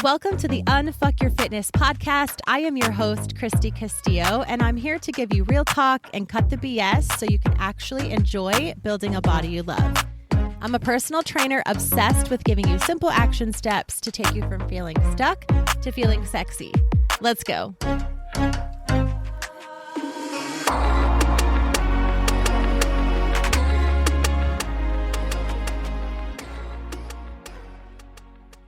Welcome to the Unfuck Your Fitness podcast. I am your host, Christy Castillo, and I'm here to give you real talk and cut the BS so you can actually enjoy building a body you love. I'm a personal trainer obsessed with giving you simple action steps to take you from feeling stuck to feeling sexy. Let's go.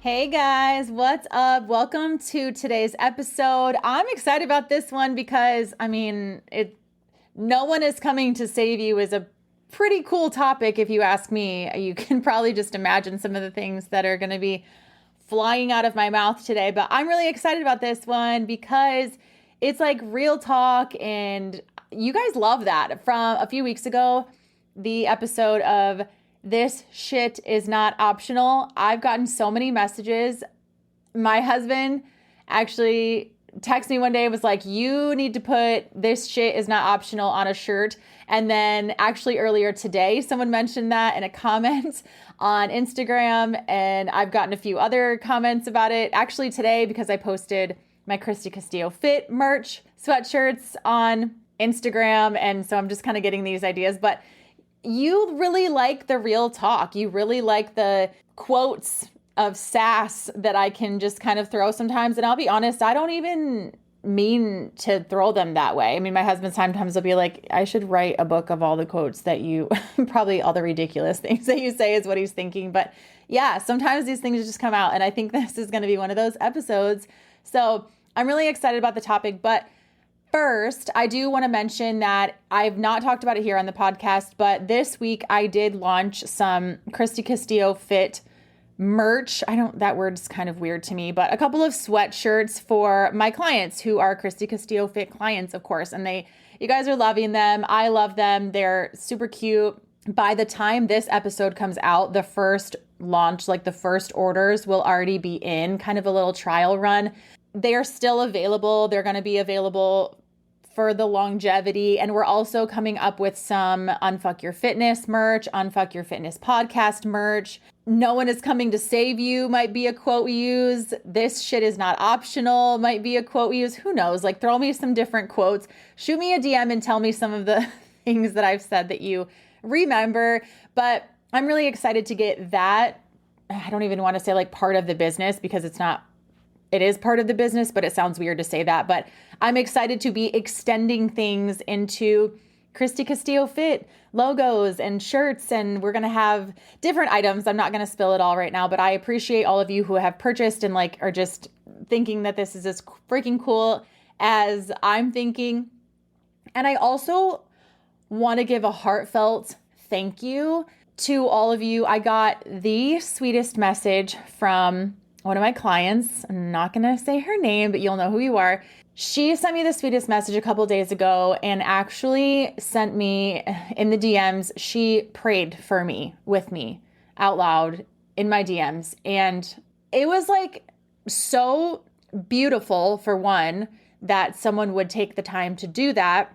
Hey guys, what's up? Welcome to today's episode. I'm excited about this one because, no one is coming to save you is a pretty cool topic if you ask me. You can probably just imagine some of the things that are going to be flying out of my mouth today, but I'm really excited about this one because it's like real talk and you guys love that. From a few weeks ago, the episode of This Shit Is Not Optional. I've gotten so many messages. My husband actually texted me one day and was like, you need to put "this shit is not optional" on a shirt. And then actually earlier today, someone mentioned that in a comment on Instagram. And I've gotten a few other comments about it. Actually today, because I posted my Christy Castillo Fit merch sweatshirts on Instagram. And so I'm just kind of getting these ideas. But you really like the real talk. You really like the quotes of sass that I can just kind of throw sometimes. And I'll be honest, I don't even mean to throw them that way. I mean, my husband sometimes will be like, I should write a book of all the quotes that you, probably all the ridiculous things that you say is what he's thinking. But yeah, sometimes these things just come out. And I think this is going to be one of those episodes. So I'm really excited about the topic. But first, I do want to mention that I've not talked about it here on the podcast, but this week I did launch some Christy Castillo Fit merch. That word's kind of weird to me, but a couple of sweatshirts for my clients who are Christy Castillo Fit clients, of course. And you guys are loving them. I love them. They're super cute. By the time this episode comes out, the first launch, like the first orders will already be in, kind of a little trial run. They are still available. They're going to be available for the longevity. And we're also coming up with some Unfuck Your Fitness merch, Unfuck Your Fitness podcast merch. No one is coming to save you might be a quote we use. This shit is not optional might be a quote we use. Who knows? Like, throw me some different quotes. Shoot me a DM and tell me some of the things that I've said that you remember. But I'm really excited to get that. I don't even want to say like part of the business because it is part of the business, but it sounds weird to say that. But I'm excited to be extending things into Christy Castillo Fit logos and shirts. And we're going to have different items. I'm not going to spill it all right now, but I appreciate all of you who have purchased and are just thinking that this is as freaking cool as I'm thinking. And I also want to give a heartfelt thank you to all of you. I got the sweetest message from one of my clients. I'm not going to say her name, but you'll know who you are. She sent me the sweetest message a couple days ago and actually sent me in the DMs. She prayed for me with me out loud in my DMs. And it was so beautiful, for one, that someone would take the time to do that.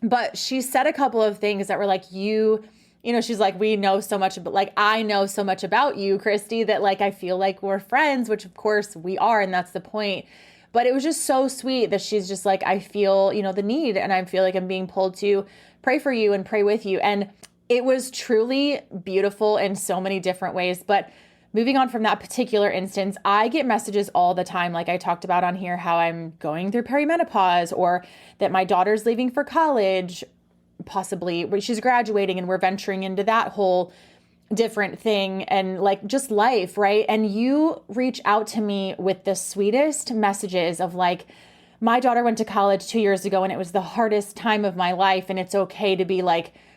But she said a couple of things that were like, she's like, we know so much, but I know so much about you, Christy, that I feel like we're friends, which of course we are. And that's the point. But it was just so sweet that she's just like, I feel, the need, and I feel like I'm being pulled to pray for you and pray with you. And it was truly beautiful in so many different ways. But moving on from that particular instance, I get messages all the time. Like I talked about on here, how I'm going through perimenopause, or that my daughter's leaving for college, possibly she's graduating and we're venturing into that whole different thing, and just life, right? And you reach out to me with the sweetest messages of my daughter went to college 2 years ago and it was the hardest time of my life, and it's okay to be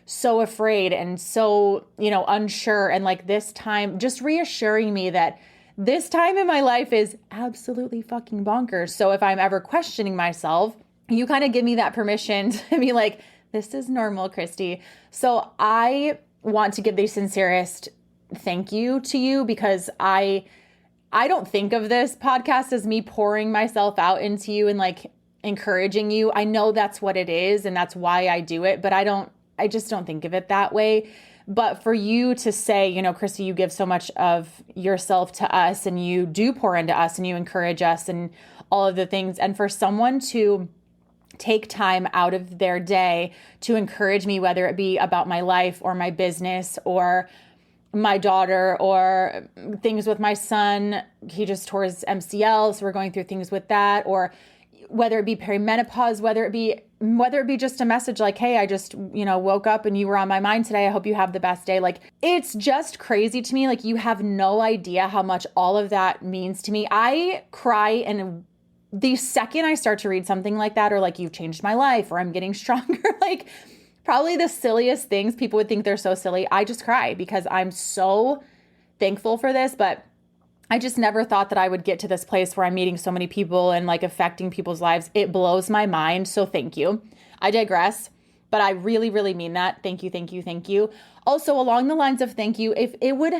so afraid and so, unsure. And this time, just reassuring me that this time in my life is absolutely fucking bonkers. So if I'm ever questioning myself, you kind of give me that permission to be like, this is normal, Christy. So I want to give the sincerest thank you to you, because I don't think of this podcast as me pouring myself out into you and encouraging you. I know that's what it is and that's why I do it, but I just don't think of it that way. But for you to say, Christy, you give so much of yourself to us and you do pour into us and you encourage us and all of the things. And for someone to take time out of their day to encourage me, whether it be about my life or my business or my daughter or things with my son. He just tore his MCL, so we're going through things with that. Or whether it be perimenopause, whether it be just a message like, hey, I just, woke up and you were on my mind today. I hope you have the best day. Like, it's just crazy to me. Like, you have no idea how much all of that means to me. I cry, and the second I start to read something like that, or like, you've changed my life, or I'm getting stronger, like probably the silliest things, people would think they're so silly, I just cry because I'm so thankful for this. But I just never thought that I would get to this place where I'm meeting so many people and like affecting people's lives. It blows my mind. So thank you. I digress, but I really, really mean that. Thank you, thank you, thank you. Also, along the lines of thank you, if it would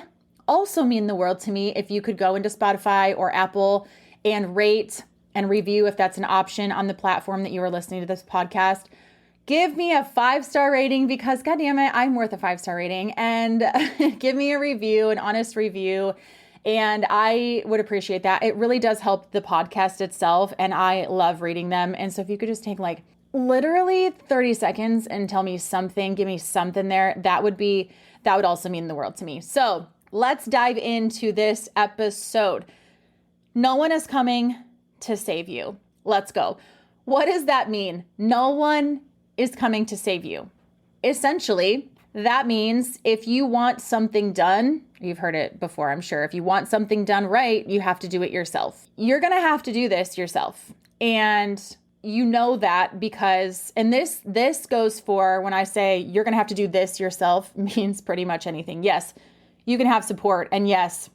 also mean the world to me if you could go into Spotify or Apple and rate and review, if that's an option on the platform that you are listening to this podcast. Give me a 5-star rating because, God damn it, I'm worth a 5-star rating, and give me a review, an honest review. And I would appreciate that. It really does help the podcast itself, and I love reading them. And so if you could just take like literally 30 seconds and tell me something, give me something there, that would also mean the world to me. So let's dive into this episode. No one is coming to save you. Let's go. What does that mean? No one is coming to save you. Essentially, that means if you want something done, you've heard it before, I'm sure. If you want something done right, you have to do it yourself. You're going to have to do this yourself. And you know that because, and this goes for when I say you're going to have to do this yourself, means pretty much anything. Yes, you can have support. And yes,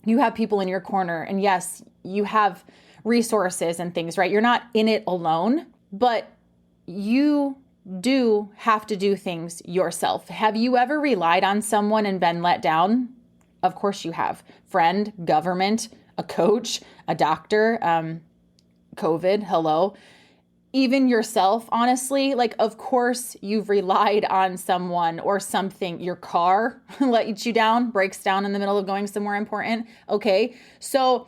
you have people in your corner. And yes, you have resources and things, right? You're not in it alone, but you do have to do things yourself. Have you ever relied on someone and been let down? Of course you have. Friend, government, a coach, a doctor, COVID, hello. Even yourself, honestly, like, of course you've relied on someone or something. Your car let you down, breaks down in the middle of going somewhere important. Okay. So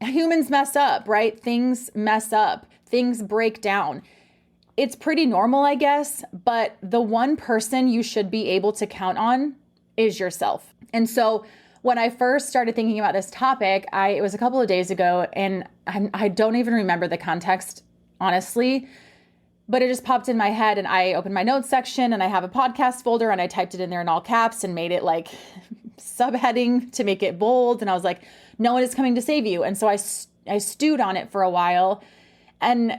humans mess up, right? Things mess up, things break down. It's pretty normal, I guess, but the one person you should be able to count on is yourself. And so when I first started thinking about this topic, it was a couple of days ago, and I don't even remember the context, honestly, but it just popped in my head, and I opened my notes section, and I have a podcast folder, and I typed it in there in all caps and made it like subheading to make it bold. And I was like, no one is coming to save you. And so I stewed on it for a while, and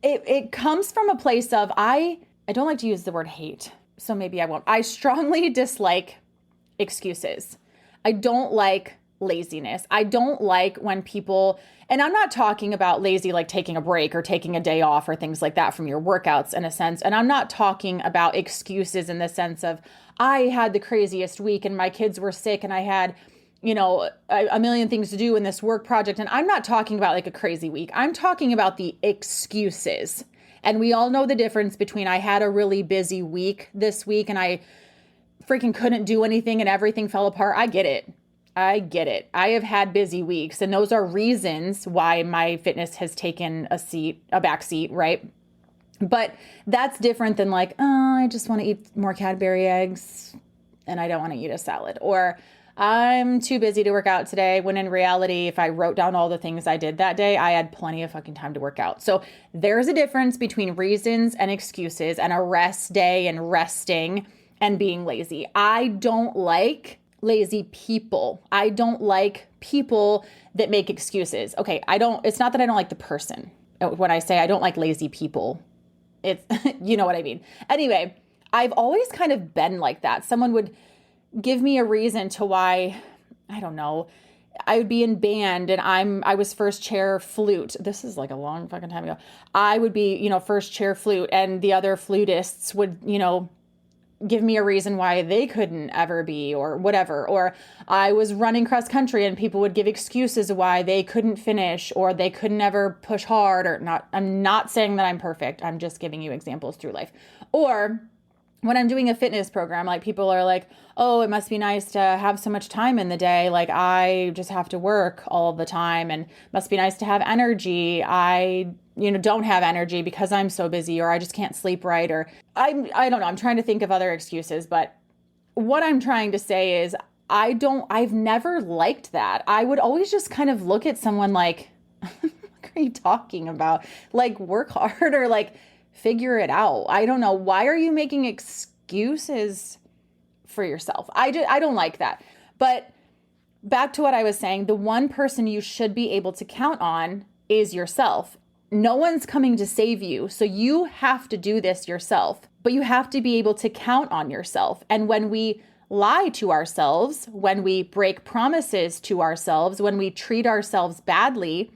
it comes from a place of, I don't like to use the word hate, so maybe I won't. I strongly dislike excuses. I don't like laziness. I don't like when people, and I'm not talking about lazy like taking a break or taking a day off or things like that from your workouts in a sense. And I'm not talking about excuses in the sense of, I had the craziest week and my kids were sick and I had, a million things to do in this work project. And I'm not talking about like a crazy week. I'm talking about the excuses. And we all know the difference between I had a really busy week this week and I freaking couldn't do anything and everything fell apart. I get it. I have had busy weeks, and those are reasons why my fitness has taken a back seat, right? But that's different than like, oh, I just want to eat more Cadbury eggs and I don't want to eat a salad, or I'm too busy to work out today, when in reality, if I wrote down all the things I did that day, I had plenty of fucking time to work out. So there's a difference between reasons and excuses and a rest day and resting and being lazy. I don't like lazy people. I don't like people that make excuses. Okay, it's not that I don't like the person. When I say I don't like lazy people, it's, you know what I mean. Anyway, I've always kind of been like that. Someone would give me a reason to why, I don't know, I would be in band and I was first chair flute. This is like a long fucking time ago. I would be, first chair flute, and the other flutists would, give me a reason why they couldn't ever be, or whatever. Or I was running cross country and people would give excuses why they couldn't finish or they could never push hard or not. I'm not saying that I'm perfect. I'm just giving you examples through life. Or when I'm doing a fitness program, like people are like, oh, it must be nice to have so much time in the day. Like I just have to work all the time and must be nice to have energy. I, don't have energy because I'm so busy, or I just can't sleep right. Or I don't know. I'm trying to think of other excuses, but what I'm trying to say is I've never liked that. I would always just kind of look at someone like, what are you talking about? Like work hard or like figure it out. I don't know. Why are you making excuses for yourself? I don't like that. But back to what I was saying, the one person you should be able to count on is yourself. No one's coming to save you. So you have to do this yourself, but you have to be able to count on yourself. And when we lie to ourselves, when we break promises to ourselves, when we treat ourselves badly,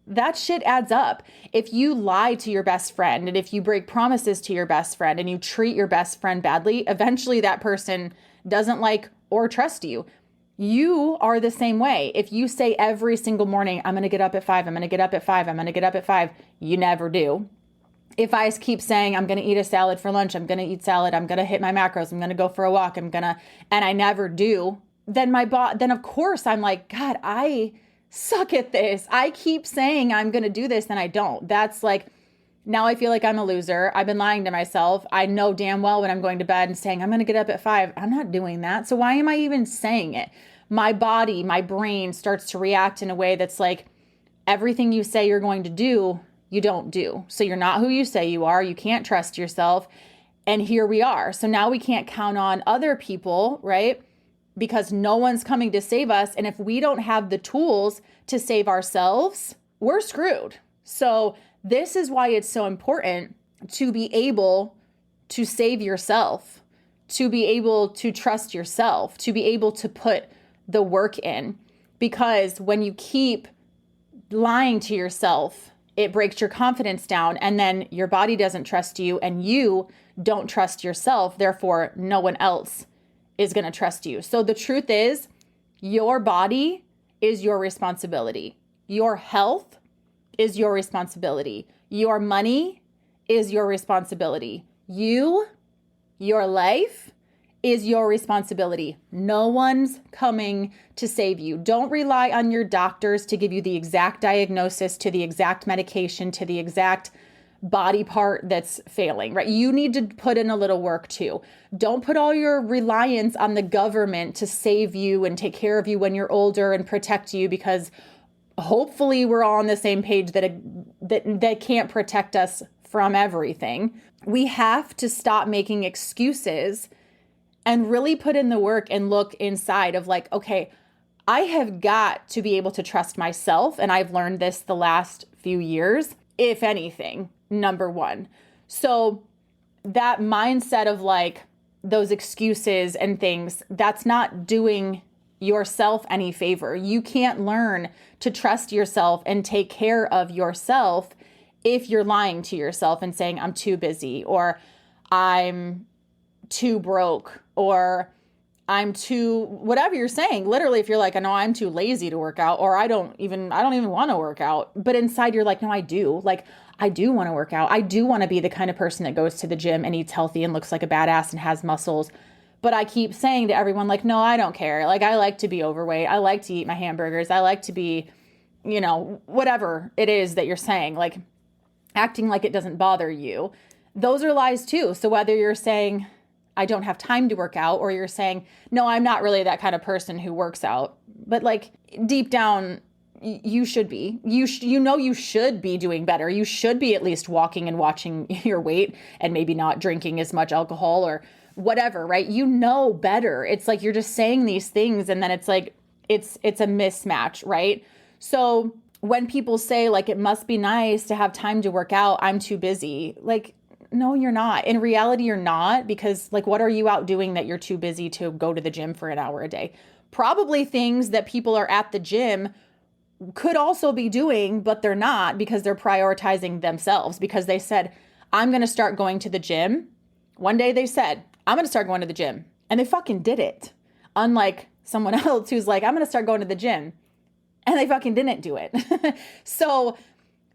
that shit adds up. If you lie to your best friend and if you break promises to your best friend and you treat your best friend badly, eventually that person doesn't like or trust you. You are the same way. If you say every single morning, I'm going to get up at 5, I'm going to get up at 5, I'm going to get up at 5, you never do. If I keep saying I'm going to eat a salad for lunch, I'm going to eat salad, I'm going to hit my macros, I'm going to go for a walk, and I never do, then of course I'm like, God, I suck at this. I keep saying I'm going to do this and I don't. That's like, now I feel like I'm a loser. I've been lying to myself. I know damn well when I'm going to bed and saying I'm going to get up at 5, I'm not doing that. So why am I even saying it? My body, my brain starts to react in a way that's like, everything you say you're going to do, you don't do. So you're not who you say you are. You can't trust yourself. And here we are. So now we can't count on other people, right? Because no one's coming to save us. And if we don't have the tools to save ourselves, we're screwed. So this is why it's so important to be able to save yourself, to be able to trust yourself, to be able to put the work in. Because when you keep lying to yourself, it breaks your confidence down, and then your body doesn't trust you and you don't trust yourself. Therefore, no one else is going to trust you. So the truth is, your body is your responsibility. Your health is your responsibility. Your money is your responsibility. Your life is your responsibility. No one's coming to save you. Don't rely on your doctors to give you the exact diagnosis, to the exact medication, to the exact body part that's failing, right? You need to put in a little work too. Don't put all your reliance on the government to save you and take care of you when you're older and protect you, because hopefully we're all on the same page that can't protect us from everything. We have to stop making excuses and really put in the work and look inside of like, okay, I have got to be able to trust myself. And I've learned this the last few years, if anything, number one. So that mindset of like those excuses and things, that's not doing yourself any favor. You can't learn to trust yourself and take care of yourself if you're lying to yourself and saying, I'm too busy, or I'm too broke, or I'm too, whatever you're saying. Literally, if you're like, no, I'm too lazy to work out, or I don't even want to work out. But inside you're like, no, I do. Like, I do want to work out. I do want to be the kind of person that goes to the gym and eats healthy and looks like a badass and has muscles. But I keep saying to everyone, like, no, I don't care. Like, I like to be overweight. I like to eat my hamburgers. I like to be, whatever it is that you're saying, like acting like it doesn't bother you. Those are lies too. So whether you're saying, I don't have time to work out, or you're saying, no, I'm not really that kind of person who works out, but like deep down, you should be. You should be doing better. You should be at least walking and watching your weight and maybe not drinking as much alcohol or whatever, right? You know better. It's like you're just saying these things and then it's like it's a mismatch, right? So when people say like it must be nice to have time to work out, I'm too busy. Like, no, you're not. In reality, you're not, because like what are you out doing that you're too busy to go to the gym for an hour a day? Probably things that people are at the gym could also be doing, but they're not, because they're prioritizing themselves, because they said, I'm going to start going to the gym. One day they said, I'm going to start going to the gym, and they fucking did it. Unlike someone else who's like, I'm going to start going to the gym, and they fucking didn't do it. So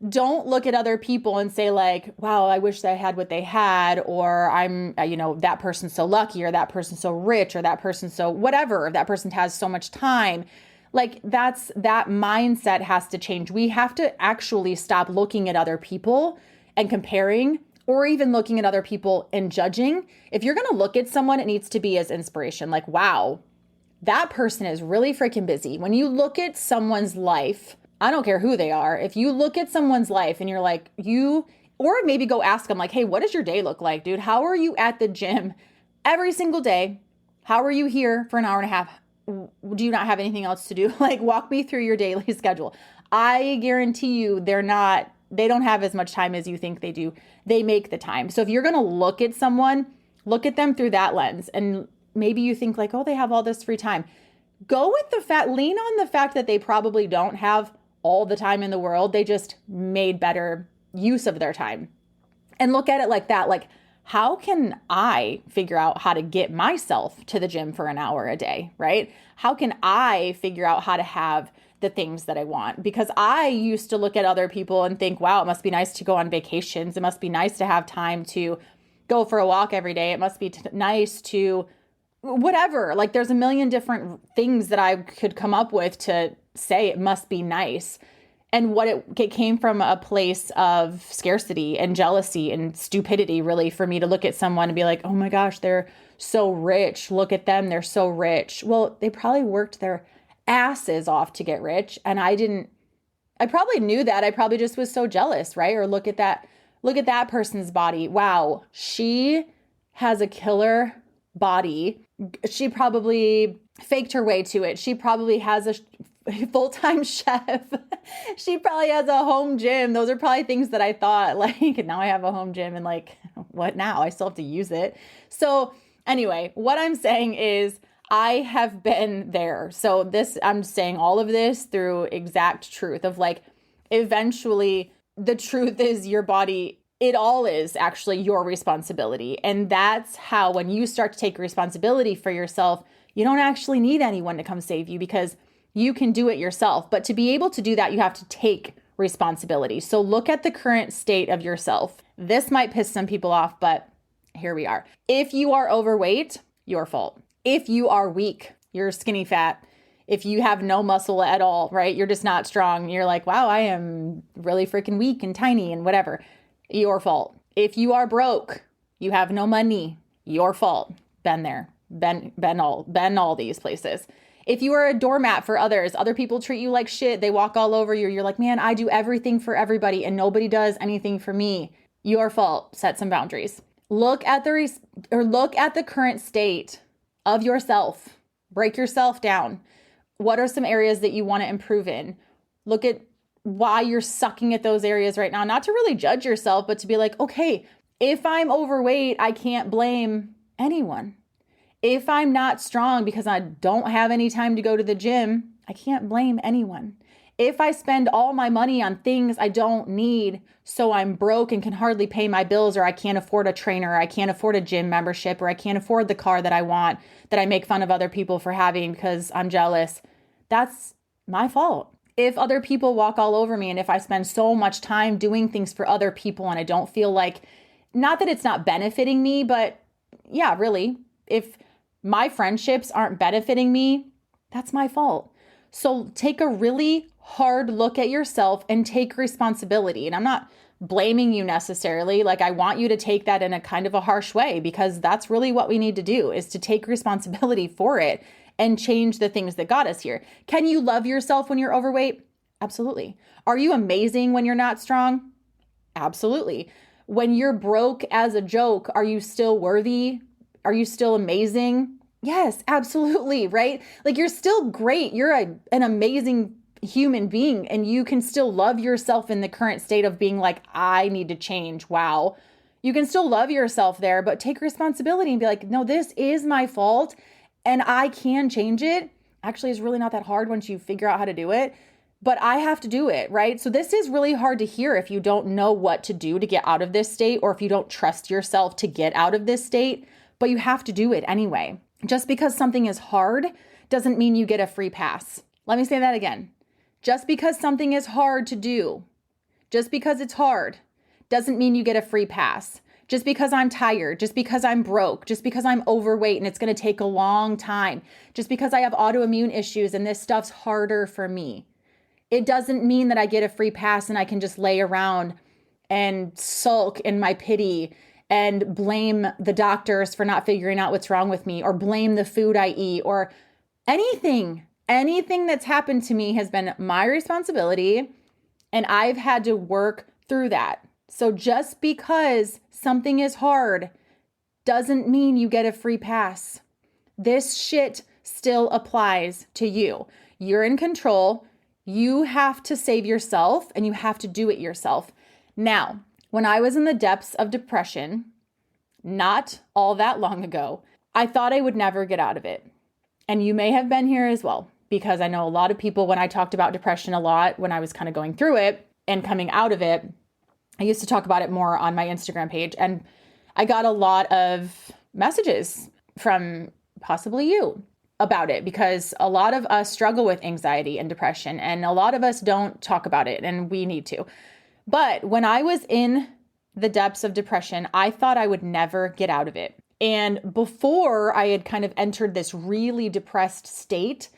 don't look at other people and say like, wow, I wish I had what they had, or I'm, that person's so lucky, or that person's so rich, or that person's so whatever, that person has so much time. Like that mindset has to change. We have to actually stop looking at other people and comparing, or even looking at other people and judging. If you're going to look at someone, it needs to be as inspiration. Like, wow, that person is really freaking busy. When you look at someone's life, I don't care who they are. If you look at someone's life and you're like, or maybe go ask them like, hey, what does your day look like, dude? How are you at the gym every single day? How are you here for an hour and a half? Do you not have anything else to do? Like, walk me through your daily schedule. I guarantee you they don't have as much time as you think they do. They make the time. So if you're going to look at someone, look at them through that lens. And maybe you think like, oh, they have all this free time. Go with lean on the fact that they probably don't have all the time in the world. They just made better use of their time. And look at it like that. Like, how can I figure out how to get myself to the gym for an hour a day, right? How can I figure out how to have the things that I want? Because I used to look at other people and think, wow, it must be nice to go on vacations. It must be nice to have time to go for a walk every day. It must be nice to whatever. Like, there's a million different things that I could come up with to say it must be nice. And what it came from a place of scarcity and jealousy and stupidity, really, for me to look at someone and be like, oh my gosh, they're so rich. Look at them. They're so rich. Well, they probably worked their asses off to get rich. And I probably knew that. I probably just was so jealous, right? Or look at that person's body. Wow, she has a killer body. She probably faked her way to it. She probably has a full-time chef. She probably has a home gym. Those are probably things that I thought, like, now I have a home gym and like, what now? I still have to use it. So anyway, what I'm saying is I have been there. So I'm saying all of this through exact truth of like, eventually the truth is your body, it all is actually your responsibility. And that's how, when you start to take responsibility for yourself, you don't actually need anyone to come save you, because you can do it yourself. But to be able to do that, you have to take responsibility. So look at the current state of yourself. This might piss some people off, but here we are. If you are overweight, your fault. If you are weak, you're skinny fat. If you have no muscle at all, right? You're just not strong. You're like, wow, I am really freaking weak and tiny and whatever. Your fault. If you are broke, you have no money, your fault. Been there. Been all these places. If you are a doormat for others, other people treat you like shit. They walk all over you. You're like, man, I do everything for everybody and nobody does anything for me. Your fault. Set some boundaries. Look at the current state of yourself. Break yourself down. What are some areas that you want to improve in? Look at why you're sucking at those areas right now. Not to really judge yourself, but to be like, okay, if I'm overweight, I can't blame anyone. If I'm not strong because I don't have any time to go to the gym, I can't blame anyone. If I spend all my money on things I don't need, so I'm broke and can hardly pay my bills, or I can't afford a trainer, or I can't afford a gym membership, or I can't afford the car that I want, that I make fun of other people for having because I'm jealous, that's my fault. If other people walk all over me, and if I spend so much time doing things for other people and I don't feel like, not that it's not benefiting me, but yeah, really, if my friendships aren't benefiting me, that's my fault. So take a really hard look at yourself and take responsibility. And I'm not blaming you necessarily. Like, I want you to take that in a kind of a harsh way, because that's really what we need to do, is to take responsibility for it and change the things that got us here. Can you love yourself when you're overweight? Absolutely. Are you amazing when you're not strong? Absolutely. When you're broke as a joke, are you still worthy? Are you still amazing? Yes, absolutely, right? Like, you're still great. You're an amazing human being, and you can still love yourself in the current state of being like, I need to change. Wow. You can still love yourself there, but take responsibility and be like, no, this is my fault and I can change it. Actually, it's really not that hard once you figure out how to do it, but I have to do it, right? So this is really hard to hear if you don't know what to do to get out of this state, or if you don't trust yourself to get out of this state, but you have to do it anyway. Just because something is hard doesn't mean you get a free pass. Let me say that again. Just because something is hard to do Just because it's hard doesn't mean you get a free pass. Just because I'm tired, just because I'm broke, just because I'm overweight and it's going to take a long time, just because I have autoimmune issues and this stuff's harder for me, it doesn't mean that I get a free pass and I can just lay around and sulk in my pity and blame the doctors for not figuring out what's wrong with me, or blame the food I eat, or anything. Anything that's happened to me has been my responsibility, and I've had to work through that. So just because something is hard doesn't mean you get a free pass. This shit still applies to you. You're in control. You have to save yourself, and you have to do it yourself. Now, when I was in the depths of depression, not all that long ago, I thought I would never get out of it. And you may have been here as well, because I know a lot of people, when I talked about depression a lot, when I was kind of going through it and coming out of it, I used to talk about it more on my Instagram page, and I got a lot of messages from possibly you about it, because a lot of us struggle with anxiety and depression, and a lot of us don't talk about it, and we need to. But when I was in the depths of depression, I thought I would never get out of it. And before I had kind of entered this really depressed state,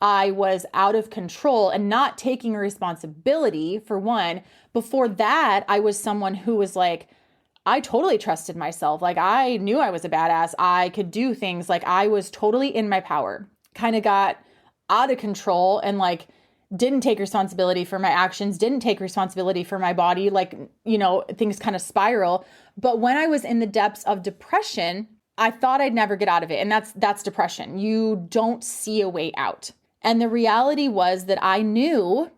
I was out of control and not taking responsibility, for one. Before that, I was someone who was like, I totally trusted myself. Like, I knew I was a badass. I could do things. Like, I was totally in my power. Kind of got out of control and like didn't take responsibility for my actions, didn't take responsibility for my body. Like, things kind of spiral. But when I was in the depths of depression, I thought I'd never get out of it. And that's depression. You don't see a way out. And the reality was that I knew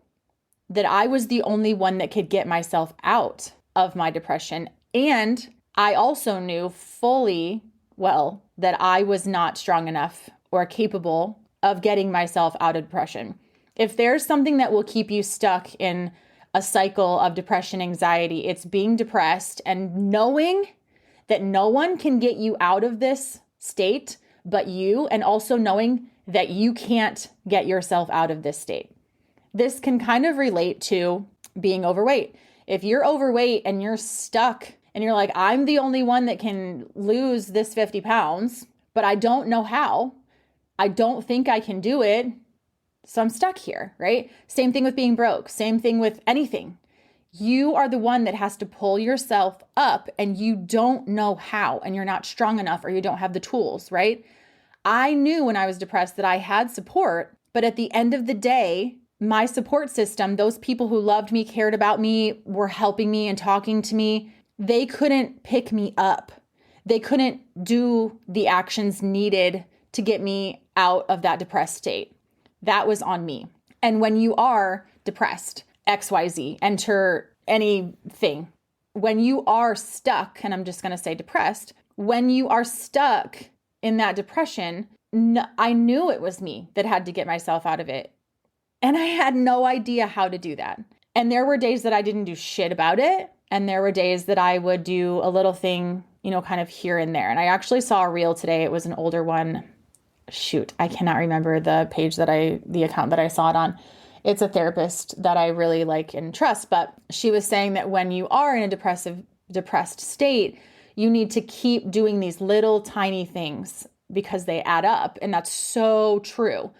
that I was the only one that could get myself out of my depression. And I also knew fully well that I was not strong enough or capable of getting myself out of depression. If there's something that will keep you stuck in a cycle of depression, anxiety, it's being depressed and knowing that no one can get you out of this state but you, and also knowing that you can't get yourself out of this state. This can kind of relate to being overweight. If you're overweight and you're stuck and you're like, I'm the only one that can lose this 50 pounds, but I don't know how. I don't think I can do it. So I'm stuck here, right? Same thing with being broke. Same thing with anything. You are the one that has to pull yourself up, and you don't know how, and you're not strong enough, or you don't have the tools, right? I knew when I was depressed that I had support, but at the end of the day, my support system, those people who loved me, cared about me, were helping me and talking to me, they couldn't pick me up. They couldn't do the actions needed to get me out of that depressed state. That was on me. And when you are depressed, XYZ, enter anything. When you are stuck, and I'm just going to say depressed, when you are stuck in that depression, I knew it was me that had to get myself out of it. And I had no idea how to do that. And there were days that I didn't do shit about it. And there were days that I would do a little thing, kind of here and there. And I actually saw a reel today. It was an older one. Shoot, I cannot remember the account that I saw it on. It's a therapist that I really like and trust, but she was saying that when you are in a depressed state, you need to keep doing these little tiny things because they add up. And that's so true.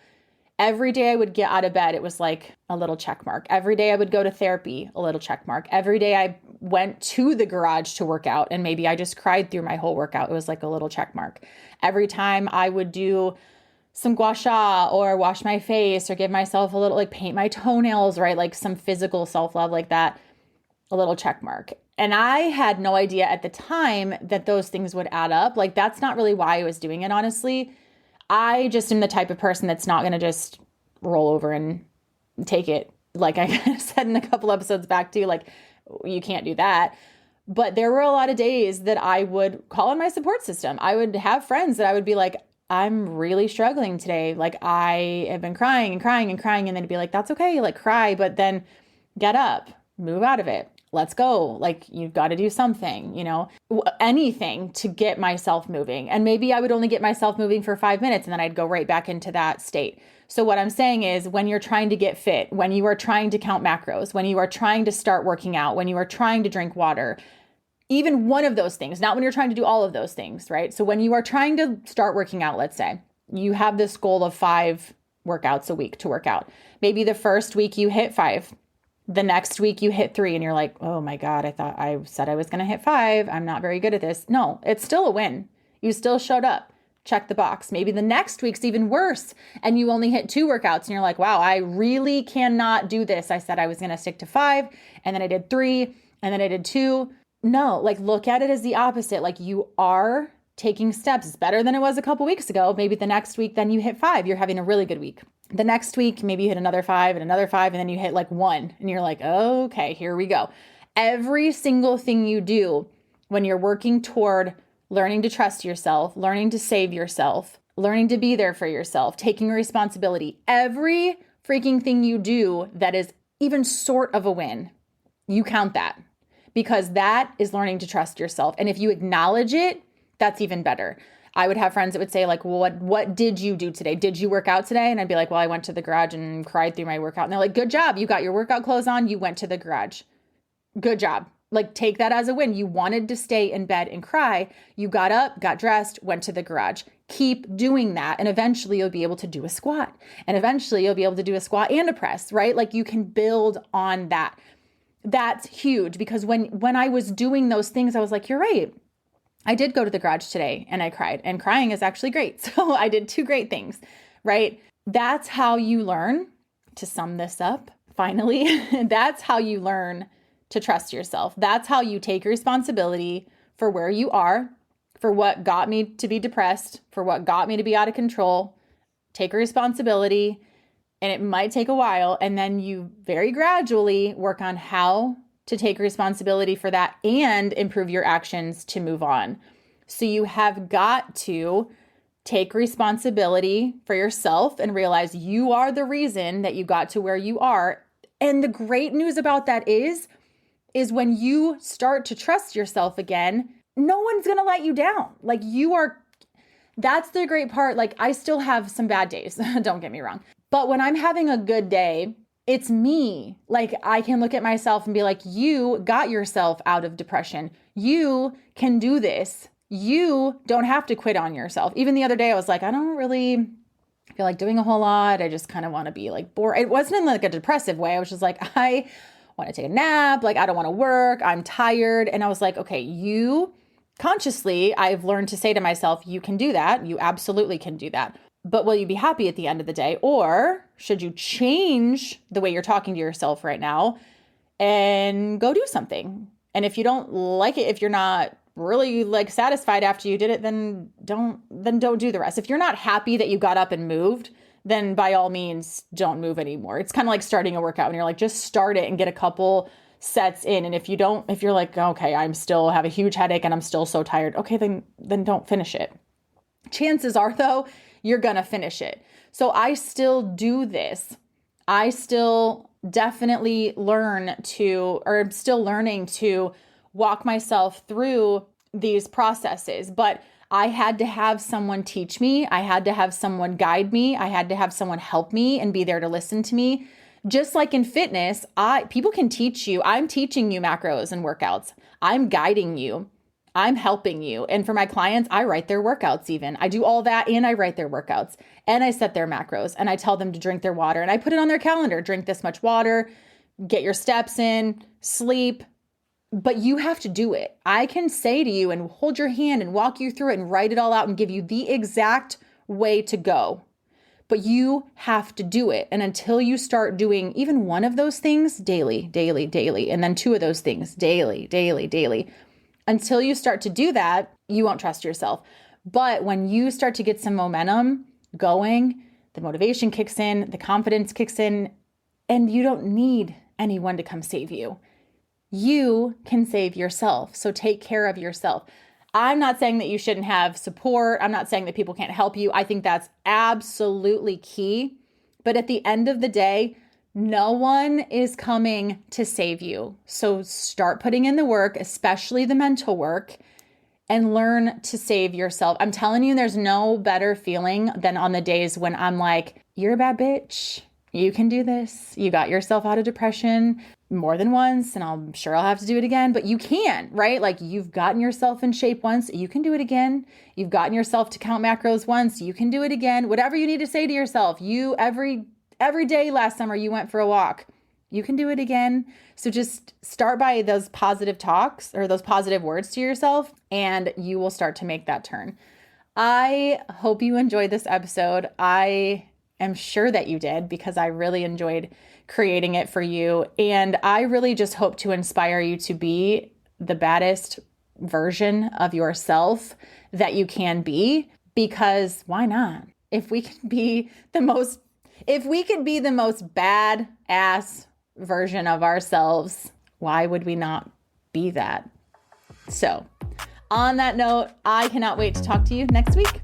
Every day I would get out of bed, it was like a little check mark. Every day I would go to therapy, a little check mark. Every day I went to the garage to work out, and maybe I just cried through my whole workout. It was like a little check mark. Every time I would do some gua sha or wash my face or give myself a little, like paint my toenails, right? Like some physical self-love like that, a little check mark. And I had no idea at the time that those things would add up. Like, that's not really why I was doing it, honestly. I just am the type of person that's not going to just roll over and take it. Like I said in a couple episodes back too, like, you can't do that. But there were a lot of days that I would call on my support system. I would have friends that I would be like, I'm really struggling today. Like, I have been crying and crying and crying. And then it'd be like, that's okay. Like, cry, but then get up, move out of it. Let's go. Like, you've got to do something, anything to get myself moving. And maybe I would only get myself moving for 5 minutes and then I'd go right back into that state. So what I'm saying is when you're trying to get fit, when you are trying to count macros, when you are trying to start working out, when you are trying to drink water, even one of those things, not when you're trying to do all of those things, right? So when you are trying to start working out, let's say you have this goal of 5 workouts a week to work out. Maybe the first week you hit 5. The next week you hit 3 and you're like, oh my God, I thought I said I was going to hit 5. I'm not very good at this. No, it's still a win. You still showed up. Check the box. Maybe the next week's even worse and you only hit 2 workouts and you're like, wow, I really cannot do this. I said I was going to stick to 5 and then I did 3 and then I did 2. No, like look at it as the opposite. Like you are taking steps. It's better than it was a couple weeks ago. Maybe the next week, then you hit 5. You're having a really good week. The next week, maybe you hit another 5 and another 5, and then you hit like 1 and you're like, okay, here we go. Every single thing you do when you're working toward learning to trust yourself, learning to save yourself, learning to be there for yourself, taking responsibility, every freaking thing you do that is even sort of a win, you count that because that is learning to trust yourself. And if you acknowledge it, that's even better. I would have friends that would say like, well, what did you do today? Did you work out today? And I'd be like, well, I went to the garage and cried through my workout. And they're like, good job. You got your workout clothes on. You went to the garage. Good job. Like take that as a win. You wanted to stay in bed and cry. You got up, got dressed, went to the garage. Keep doing that. And eventually you'll be able to do a squat. And eventually you'll be able to do a squat and a press, right? Like you can build on that. That's huge because when I was doing those things, I was like, you're right. I did go to the garage today and I cried, and crying is actually great. So I did 2 great things, right? That's how you learn to sum this up. Finally, that's how you learn to trust yourself. That's how you take responsibility for where you are, for what got me to be depressed, for what got me to be out of control. Take a responsibility, and it might take a while. And then you very gradually work on how to take responsibility for that and improve your actions to move on. So you have got to take responsibility for yourself and realize you are the reason that you got to where you are. And the great news about that is when you start to trust yourself again, no one's going to let you down. Like that's the great part. Like I still have some bad days, don't get me wrong. But when I'm having a good day, it's me. Like I can look at myself and be like, you got yourself out of depression. You can do this. You don't have to quit on yourself. Even the other day, I was like, I don't really feel like doing a whole lot. I just kind of want to be like bored. It wasn't in like a depressive way. I was just like, I want to take a nap. Like, I don't want to work. I'm tired. And I was like, okay, you consciously, I've learned to say to myself, you can do that. You absolutely can do that. But will you be happy at the end of the day? Or should you change the way you're talking to yourself right now and go do something? And if you don't like it, if you're not really like satisfied after you did it, then don't do the rest. If you're not happy that you got up and moved, then by all means, don't move anymore. It's kind of like starting a workout when you're like, just start it and get a couple sets in. And if you're like, okay, I'm still have a huge headache and I'm still so tired. Okay, then don't finish it. Chances are though, you're going to finish it. So I still do this. I still definitely I'm still learning to walk myself through these processes, but I had to have someone teach me. I had to have someone guide me. I had to have someone help me and be there to listen to me. Just like in fitness, people can teach you. I'm teaching you macros and workouts. I'm guiding you. I'm helping you. And for my clients, I write their workouts even. I do all that and I write their workouts and I set their macros and I tell them to drink their water and I put it on their calendar, drink this much water, get your steps in, sleep, but you have to do it. I can say to you and hold your hand and walk you through it and write it all out and give you the exact way to go. But you have to do it. And until you start doing even one of those things daily, and then 2 of those things daily, until you start to do that, you won't trust yourself. But when you start to get some momentum going, the motivation kicks in, the confidence kicks in, and you don't need anyone to come save you. You can save yourself. So take care of yourself. I'm not saying that you shouldn't have support. I'm not saying that people can't help you. I think that's absolutely key. But at the end of the day, no one is coming to save you. So start putting in the work, especially the mental work, and learn to save yourself. I'm telling you, there's no better feeling than on the days when I'm like, you're a bad bitch. You can do this. You got yourself out of depression more than once, and I'm sure I'll have to do it again, but you can, right? Like, you've gotten yourself in shape once, you can do it again. You've gotten yourself to count macros once, you can do it again. Whatever you need to say to yourself, every day last summer you went for a walk, you can do it again. So just start by those positive talks or those positive words to yourself, and you will start to make that turn. I hope you enjoyed this episode. I am sure that you did, because I really enjoyed creating it for you. And I really just hope to inspire you to be the baddest version of yourself that you can be, because why not? If we can be the most badass version of ourselves, why would we not be that? So on that note, I cannot wait to talk to you next week.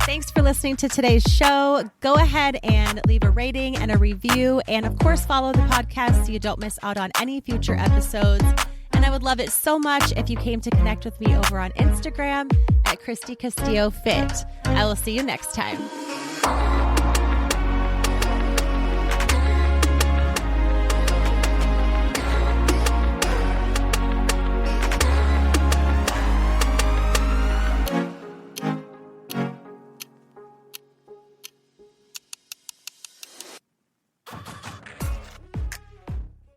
Thanks for listening to today's show. Go ahead and leave a rating and a review. And of course, follow the podcast so you don't miss out on any future episodes. And I would love it so much if you came to connect with me over on Instagram at Christy Castillo Fit. I will see you next time.